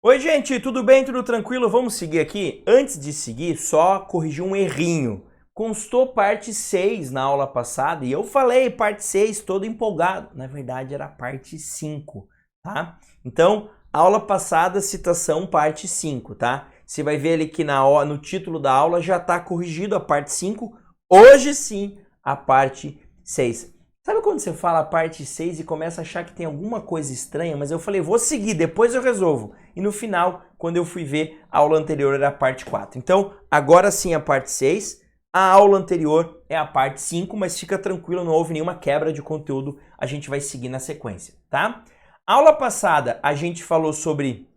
Oi, gente, tudo bem? Tudo tranquilo? Vamos seguir aqui? Antes de seguir, só corrigir um errinho. Constou parte 6 na aula passada e eu falei parte 6 todo empolgado. Na verdade, era parte 5, tá? Então, aula passada, citação parte 5, tá? Você vai ver ali que no título da aula já está corrigido a parte 5. Hoje sim, a parte 6. Sabe quando você fala a parte 6 e começa a achar que tem alguma coisa estranha? Mas eu falei, vou seguir, depois eu resolvo. E no final, quando eu fui ver, a aula anterior era a parte 4. Então, agora sim a parte 6. A aula anterior é a parte 5, mas fica tranquilo, não houve nenhuma quebra de conteúdo. A gente vai seguir na sequência, tá? Aula passada, a gente falou sobre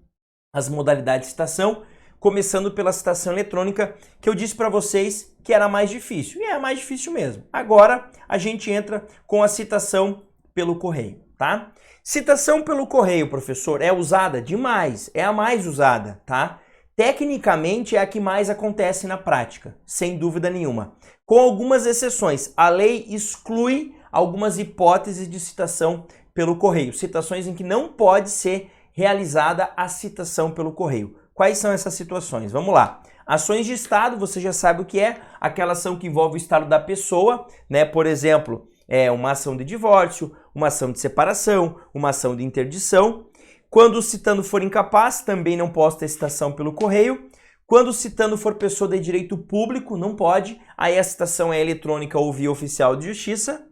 as modalidades de citação, começando pela citação eletrônica, que eu disse para vocês que era mais difícil. E é mais difícil mesmo. Agora a gente entra com a citação pelo correio, tá? Citação pelo correio, professor, é usada demais, é a mais usada, tá? Tecnicamente é a que mais acontece na prática, sem dúvida nenhuma. Com algumas exceções, a lei exclui algumas hipóteses de citação pelo correio, citações em que não pode ser realizada a citação pelo correio. Quais são essas situações? Vamos lá. Ações de Estado, você já sabe o que é, aquela ação que envolve o Estado da pessoa, né? Por exemplo, uma ação de divórcio, uma ação de separação, uma ação de interdição. Quando o citando for incapaz, também não pode ter citação pelo correio. Quando o citando for pessoa de direito público, não pode. Aí a citação é eletrônica ou via oficial de justiça.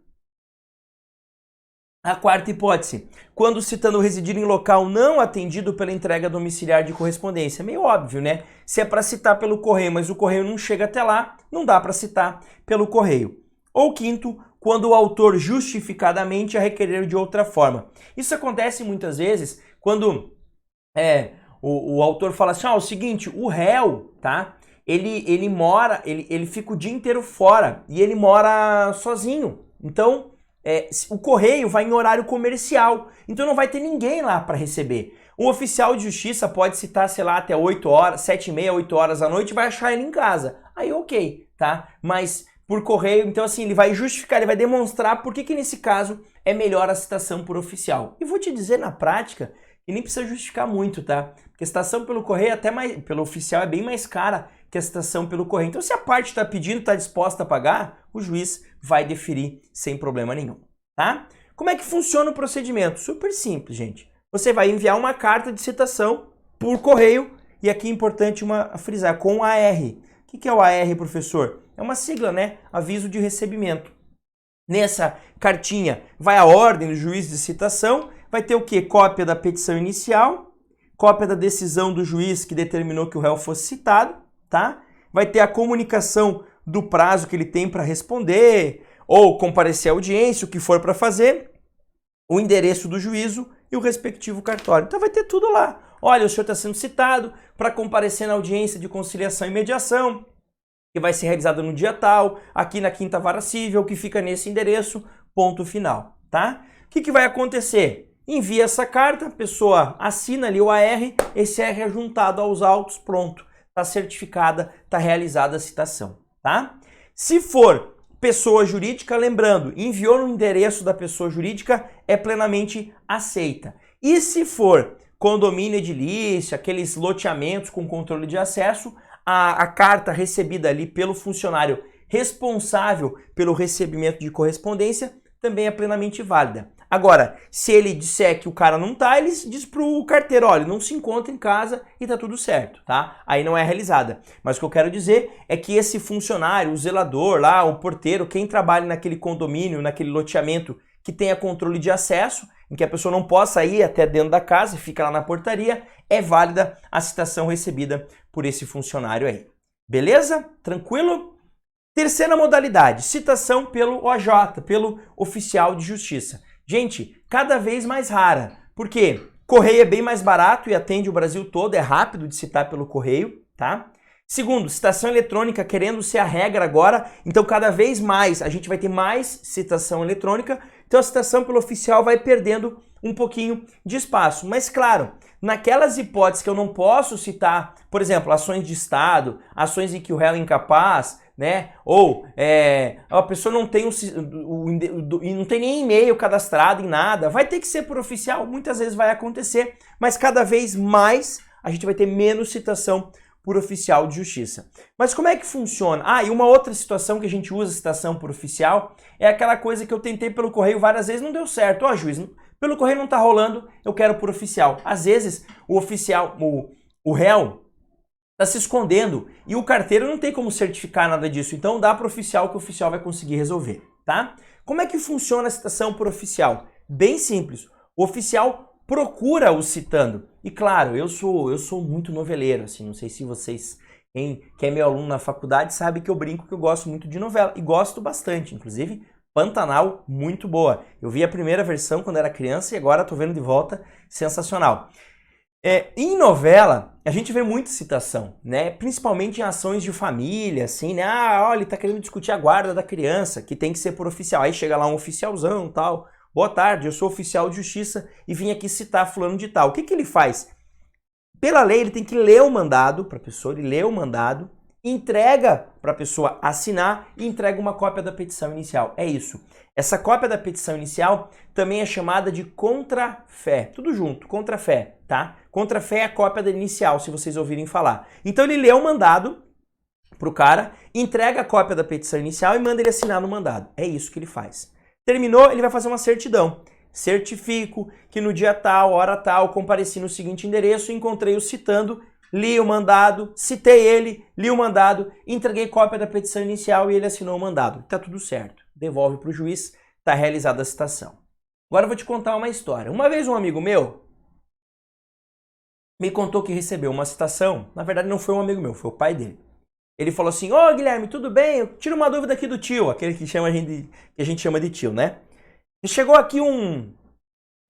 A quarta hipótese, quando o citando residir em local não atendido pela entrega domiciliar de correspondência. Meio óbvio, né? Se é para citar pelo correio, mas o correio não chega até lá, não dá para citar pelo correio. Ou quinto, quando o autor justificadamente a requerer de outra forma. Isso acontece muitas vezes quando o autor fala assim, o seguinte, o réu, tá? Ele fica o dia inteiro fora e ele mora sozinho. Então, o correio vai em horário comercial, então não vai ter ninguém lá para receber. Um oficial de justiça pode citar, sei lá, até 8 horas, 7h30, 8 horas da noite e vai achar ele em casa. Aí ok, tá? Mas por correio, então assim, ele vai justificar, ele vai demonstrar por que nesse caso é melhor a citação por oficial. E vou te dizer na prática, e nem precisa justificar muito, tá? Porque a citação pelo correio, pelo oficial, é bem mais cara que a citação pelo correio. Então se a parte está pedindo, está disposta a pagar, o juiz vai deferir sem problema nenhum, tá? Como é que funciona o procedimento? Super simples, gente. Você vai enviar uma carta de citação por correio, e aqui é importante frisar, com AR. O que é o AR, professor? É uma sigla, né? Aviso de recebimento. Nessa cartinha vai a ordem do juiz de citação, vai ter o quê? Cópia da petição inicial, cópia da decisão do juiz que determinou que o réu fosse citado, tá? Vai ter a comunicação do prazo que ele tem para responder, ou comparecer à audiência, o que for para fazer, o endereço do juízo e o respectivo cartório. Então vai ter tudo lá. Olha, o senhor está sendo citado para comparecer na audiência de conciliação e mediação, que vai ser realizada no dia tal, aqui na 5ª Vara Civil, que fica nesse endereço, ponto final, tá? O que vai acontecer? Envia essa carta, a pessoa assina ali o AR, esse AR é juntado aos autos, pronto. Está certificada, está realizada a citação, tá? Se for pessoa jurídica, lembrando, enviou no endereço da pessoa jurídica, é plenamente aceita. E se for condomínio edilício, aqueles loteamentos com controle de acesso, a carta recebida ali pelo funcionário responsável pelo recebimento de correspondência também é plenamente válida. Agora, se ele disser que o cara não tá, ele diz pro carteiro, olha, não se encontra em casa e tá tudo certo, tá? Aí não é realizada. Mas o que eu quero dizer é que esse funcionário, o zelador lá, o porteiro, quem trabalha naquele condomínio, naquele loteamento que tenha controle de acesso, em que a pessoa não possa ir até dentro da casa, fica lá na portaria, é válida a citação recebida por esse funcionário aí. Beleza? Tranquilo? Terceira modalidade, citação pelo OJ, pelo oficial de justiça. Gente, cada vez mais rara. Por quê? Correio é bem mais barato e atende o Brasil todo, é rápido de citar pelo correio, tá? Segundo, citação eletrônica querendo ser a regra agora, então cada vez mais a gente vai ter mais citação eletrônica, então a citação pelo oficial vai perdendo um pouquinho de espaço. Mas claro, naquelas hipóteses que eu não posso citar, por exemplo, ações de Estado, ações em que o réu é incapaz, né? Ou a pessoa não tem não tem nem e-mail cadastrado em nada, vai ter que ser por oficial, muitas vezes vai acontecer, mas cada vez mais a gente vai ter menos citação por oficial de justiça. Mas como é que funciona? E uma outra situação que a gente usa citação por oficial é aquela coisa que eu tentei pelo correio várias vezes, não deu certo. Juiz, pelo correio não tá rolando, eu quero por oficial. Às vezes, o oficial, o réu, tá se escondendo e o carteiro não tem como certificar nada disso. Então dá para o oficial que o oficial vai conseguir resolver, tá? Como é que funciona a citação por oficial? Bem simples. O oficial procura o citando. E claro, eu sou muito noveleiro, assim, não sei se vocês, quem é meu aluno na faculdade, sabe que eu brinco que eu gosto muito de novela. E gosto bastante, inclusive Pantanal, muito boa. Eu vi a primeira versão quando era criança e agora tô vendo de volta, sensacional. Em novela, a gente vê muita citação, né? Principalmente em ações de família, assim, né? Olha, ele tá querendo discutir a guarda da criança, que tem que ser por oficial. Aí chega lá um oficialzão, tal. Boa tarde, eu sou oficial de justiça e vim aqui citar fulano de tal. O que ele faz? Pela lei, ele tem que ler o mandado para a pessoa, ele lê o mandado, entrega para a pessoa assinar e entrega uma cópia da petição inicial. É isso. Essa cópia da petição inicial também é chamada de contrafé. Tudo junto, contrafé, tá? Contrafé é a cópia da inicial, se vocês ouvirem falar. Então ele lê o mandado pro cara, entrega a cópia da petição inicial e manda ele assinar no mandado. É isso que ele faz. Terminou, ele vai fazer uma certidão. Certifico que no dia tal, hora tal, compareci no seguinte endereço, encontrei o citando, li o mandado, citei ele, li o mandado, entreguei cópia da petição inicial e ele assinou o mandado. Tá tudo certo. Devolve para o juiz, tá realizada a citação. Agora eu vou te contar uma história. Uma vez um amigo meu me contou que recebeu uma citação. Na verdade não foi um amigo meu, foi o pai dele. Ele falou assim: Guilherme, tudo bem? Eu tiro uma dúvida aqui do tio, aquele que a gente chama de tio, né? E chegou aqui um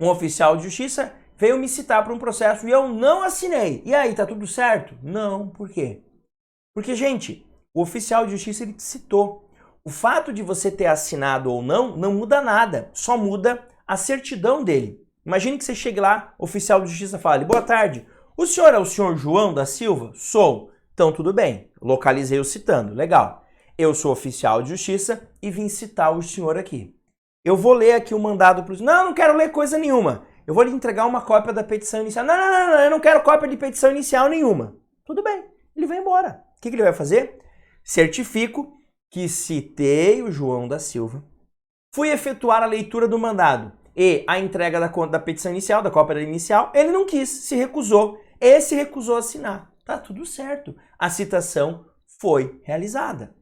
oficial de justiça, veio me citar para um processo e eu não assinei. E aí, tá tudo certo? Não, por quê? Porque, gente, o oficial de justiça ele te citou. O fato de você ter assinado ou não, não muda nada, só muda a certidão dele. Imagine que você chegue lá, oficial de justiça fale: boa tarde, o senhor é o senhor João da Silva? Sou. Então tudo bem, localizei o citando, legal. Eu sou oficial de justiça e vim citar o senhor aqui. Eu vou ler aqui o mandado para o senhor. Não quero ler coisa nenhuma. Eu vou lhe entregar uma cópia da petição inicial. Não, eu não quero cópia de petição inicial nenhuma. Tudo bem, ele vai embora. O que ele vai fazer? Certifico que citei o João da Silva, fui efetuar a leitura do mandado e a entrega da petição inicial, da cópia inicial. Ele não quis, se recusou. Esse recusou a assinar. Tá tudo certo. A citação foi realizada.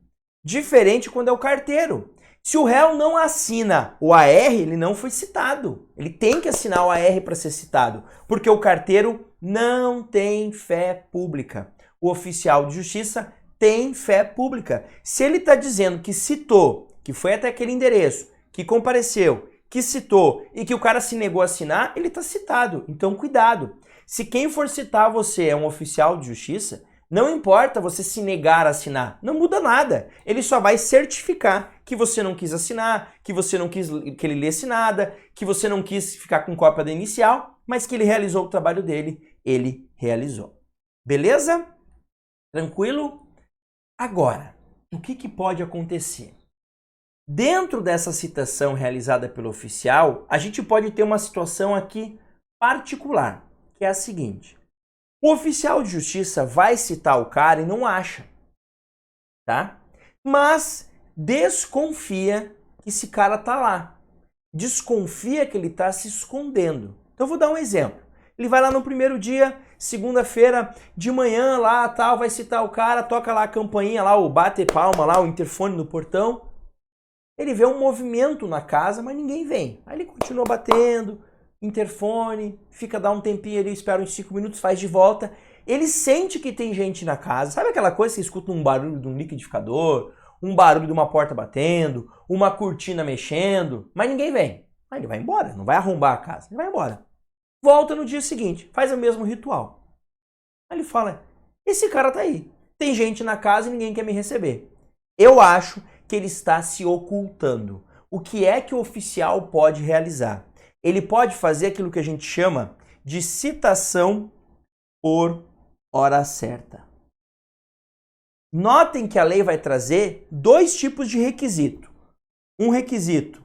Diferente quando é o carteiro. Se o réu não assina o AR, ele não foi citado. Ele tem que assinar o AR para ser citado, porque o carteiro não tem fé pública. O oficial de justiça tem fé pública. Se ele está dizendo que citou, que foi até aquele endereço, que compareceu, que citou e que o cara se negou a assinar, ele está citado. Então, cuidado. Se quem for citar você é um oficial de justiça, não importa você se negar a assinar, não muda nada. Ele só vai certificar que você não quis assinar, que você não quis que ele lesse nada, que você não quis ficar com cópia da inicial, mas que ele realizou o trabalho dele, ele realizou. Beleza? Tranquilo? Agora, o que pode acontecer? Dentro dessa citação realizada pelo oficial, a gente pode ter uma situação aqui particular, que é a seguinte. O oficial de justiça vai citar o cara e não acha, tá? Mas desconfia que esse cara tá lá. Desconfia que ele tá se escondendo. Então eu vou dar um exemplo. Ele vai lá no primeiro dia, segunda-feira, de manhã lá, tal, vai citar o cara, toca lá a campainha lá, o bate palma lá, o interfone no portão. Ele vê um movimento na casa, mas ninguém vem. Aí ele continua batendo, interfone, fica, dá um tempinho ali, espera uns 5 minutos, faz de volta. Ele sente que tem gente na casa. Sabe aquela coisa que você escuta um barulho de um liquidificador, um barulho de uma porta batendo, uma cortina mexendo, mas ninguém vem. Aí ele vai embora, não vai arrombar a casa, ele vai embora. Volta no dia seguinte, faz o mesmo ritual. Aí ele fala: esse cara tá aí, tem gente na casa e ninguém quer me receber. Eu acho que ele está se ocultando. O que é que o oficial pode realizar? Ele pode fazer aquilo que a gente chama de citação por hora certa. Notem que a lei vai trazer 2 tipos de requisito. Um requisito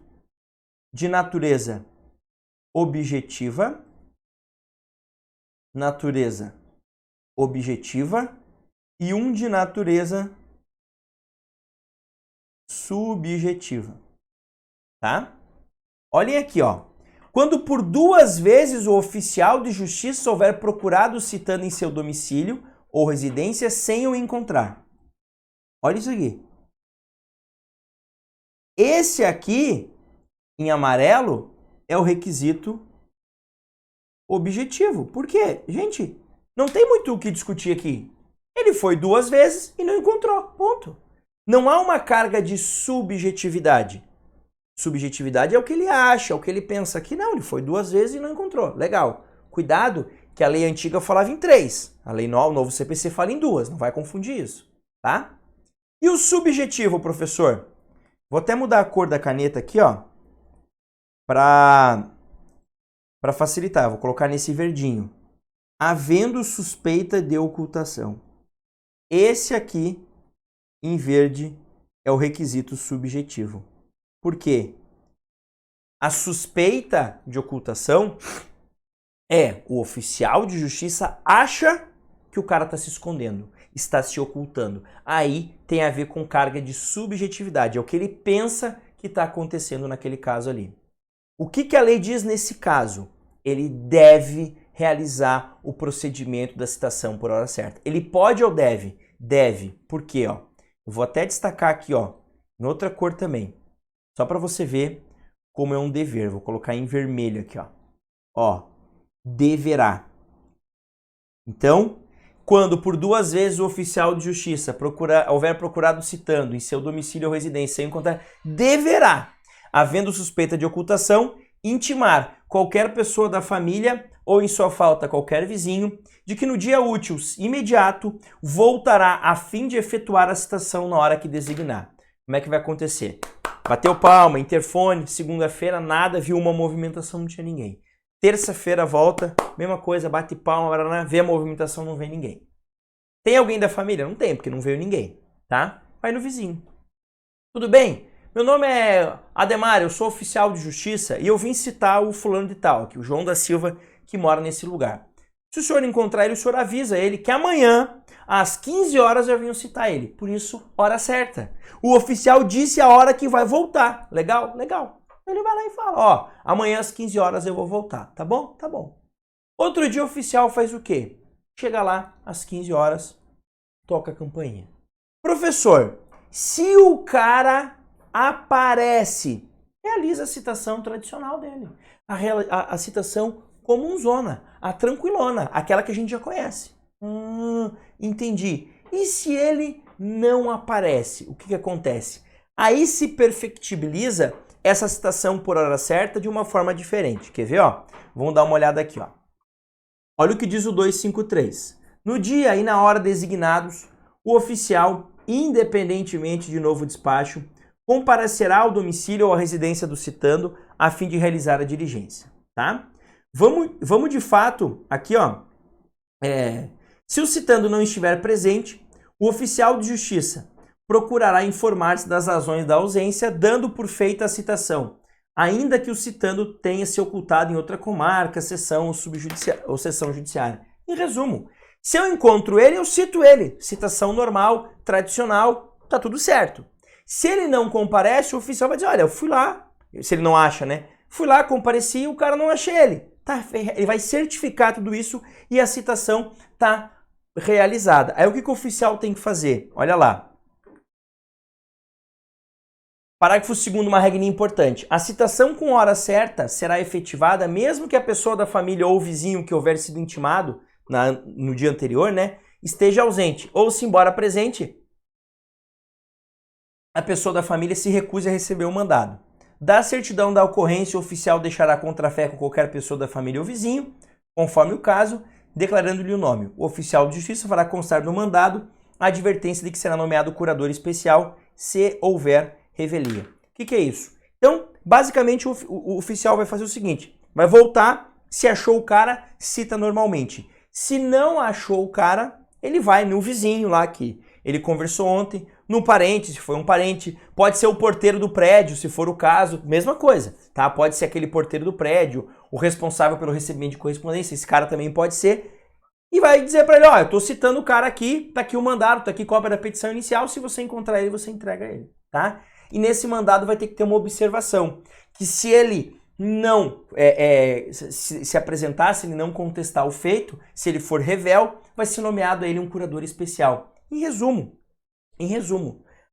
de natureza objetiva, natureza objetiva e um de natureza subjetiva, tá? Olhem aqui, ó. Quando por 2 vezes o oficial de justiça houver procurado citando em seu domicílio ou residência sem o encontrar. Olha isso aqui. Esse aqui, em amarelo, é o requisito objetivo. Por quê? Gente, não tem muito o que discutir aqui. Ele foi 2 vezes e não encontrou. Ponto. Não há uma carga de subjetividade. Subjetividade é o que ele acha, é o que ele pensa. Aqui não, ele foi 2 vezes e não encontrou. Legal. Cuidado que a lei antiga falava em 3. A lei nova, o novo CPC fala em 2. Não vai confundir isso, tá? E o subjetivo, professor? Vou até mudar a cor da caneta aqui, ó, para facilitar. Vou colocar nesse verdinho. Havendo suspeita de ocultação. Esse aqui, em verde, é o requisito subjetivo. Por quê? A suspeita de ocultação é o oficial de justiça acha que o cara está se escondendo, está se ocultando. Aí tem a ver com carga de subjetividade, é o que ele pensa que está acontecendo naquele caso ali. O que a lei diz nesse caso? Ele deve realizar o procedimento da citação por hora certa. Ele pode ou deve? Deve. Por quê? Ó? Eu vou até destacar aqui, ó, em outra cor também. Só para você ver como é um dever. Vou colocar em vermelho aqui, ó. Ó, deverá. Então, quando por 2 vezes o oficial de justiça houver procurado citando em seu domicílio ou residência sem encontrar, deverá, havendo suspeita de ocultação, intimar qualquer pessoa da família ou, em sua falta, qualquer vizinho, de que no dia útil imediato voltará a fim de efetuar a citação na hora que designar. Como é que vai acontecer? Bateu palma, interfone, segunda-feira nada, viu uma movimentação, não tinha ninguém. Terça-feira volta, mesma coisa, bate palma, vê a movimentação, não vê ninguém. Tem alguém da família? Não tem, porque não veio ninguém, tá? Vai no vizinho. Tudo bem? Meu nome é Ademar, eu sou oficial de justiça e eu vim citar o fulano de tal, aqui, o João da Silva, que mora nesse lugar. Se o senhor encontrar ele, o senhor avisa ele que amanhã, às 15 horas, eu venho citar ele. Por isso, hora certa. O oficial disse a hora que vai voltar. Legal? Legal. Ele vai lá e fala, ó, amanhã às 15 horas eu vou voltar. Tá bom? Tá bom. Outro dia o oficial faz o quê? Chega lá, às 15 horas, toca a campainha. Professor, se o cara aparece, realiza a citação tradicional dele. A citação comunzona, a tranquilona, aquela que a gente já conhece. Entendi. E se ele não aparece, o que acontece? Aí se perfectibiliza essa citação por hora certa de uma forma diferente. Quer ver? Ó? Vamos dar uma olhada aqui. Ó. Olha o que diz o 253. No dia e na hora designados, o oficial, independentemente de novo despacho, comparecerá ao domicílio ou à residência do citando a fim de realizar a diligência. Tá? Vamos de fato aqui, ó. Se o citando não estiver presente, o oficial de justiça procurará informar-se das razões da ausência, dando por feita a citação, ainda que o citando tenha se ocultado em outra comarca, seção ou seção judiciária. Em resumo, se eu encontro ele, eu cito ele. Citação normal, tradicional, tá tudo certo. Se ele não comparece, o oficial vai dizer, olha, eu fui lá, se ele não acha, né? Fui lá, compareci e o cara não achei ele. Tá, ele vai certificar tudo isso e a citação tá realizada. Aí o que o oficial tem que fazer? Olha lá. Parágrafo 2º, uma regrinha importante. A citação com hora certa será efetivada mesmo que a pessoa da família ou o vizinho que houver sido intimado no dia anterior, né, esteja ausente. Ou, se embora presente, a pessoa da família se recuse a receber o mandado. Da certidão da ocorrência, o oficial deixará contrafé com qualquer pessoa da família ou vizinho, conforme o caso, declarando-lhe o nome. O oficial de justiça fará constar no mandado a advertência de que será nomeado curador especial se houver revelia. O que é isso? Então, basicamente, o oficial vai fazer o seguinte, vai voltar, se achou o cara, cita normalmente. Se não achou o cara, ele vai no vizinho lá que ele conversou ontem, no parente, se foi um parente, pode ser o porteiro do prédio, se for o caso, mesma coisa, tá? Pode ser aquele porteiro do prédio, o responsável pelo recebimento de correspondência, esse cara também pode ser. e vai dizer para ele, ó, eu tô citando o cara aqui, tá aqui o mandado, tá aqui cópia da petição inicial, se você encontrar ele, você entrega ele, tá? E nesse mandado vai ter que ter uma observação, que se ele não se apresentar, se ele não contestar o feito, se ele for revel, vai ser nomeado a ele um curador especial. Em resumo,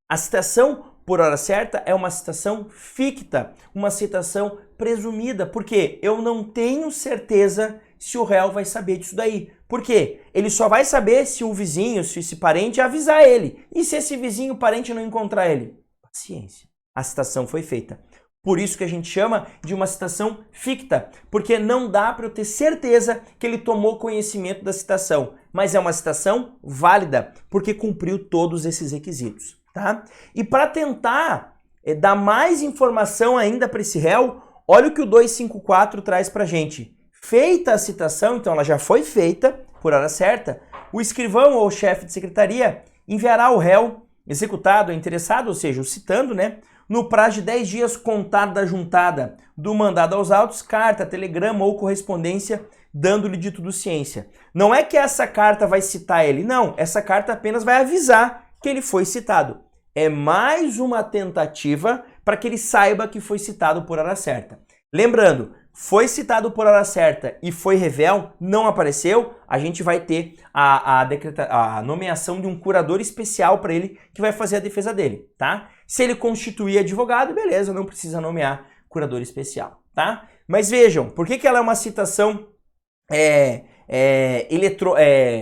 a citação por hora certa é uma citação ficta, uma citação presumida, porque eu não tenho certeza se o réu vai saber disso daí. Por quê? Ele só vai saber se o vizinho, se esse parente avisar ele. E se esse vizinho, parente não encontrar ele? Paciência. A citação foi feita. Por isso que a gente chama de uma citação ficta, porque não dá para eu ter certeza que ele tomou conhecimento da citação, mas é uma citação válida, porque cumpriu todos esses requisitos, tá? E para tentar dar mais informação ainda para esse réu, olha o que o 254 traz para a gente. Feita a citação, então ela já foi feita por hora certa, o escrivão ou chefe de secretaria enviará ao réu executado, interessado, ou seja, o citando, né? No prazo de 10 dias contado da juntada do mandado aos autos, carta, telegrama ou correspondência, dando-lhe de tudo ciência. Não é que essa carta vai citar ele, não. Essa carta apenas vai avisar que ele foi citado. É mais uma tentativa para que ele saiba que foi citado por hora certa. Lembrando, foi citado por hora certa e foi revel, não apareceu, a gente vai ter a nomeação de um curador especial para ele que vai fazer a defesa dele, tá? Se ele constituir advogado, beleza, não precisa nomear curador especial, tá? Mas vejam, por que ela é uma citação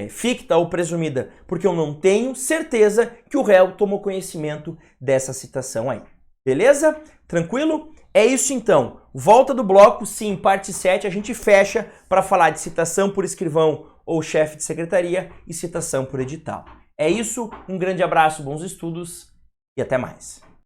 ficta ou presumida? Porque eu não tenho certeza que o réu tomou conhecimento dessa citação aí. Beleza? Tranquilo? É isso então. Volta do bloco, sim, parte 7, a gente fecha para falar de citação por escrivão ou chefe de secretaria e citação por edital. É isso, um grande abraço, bons estudos e até mais.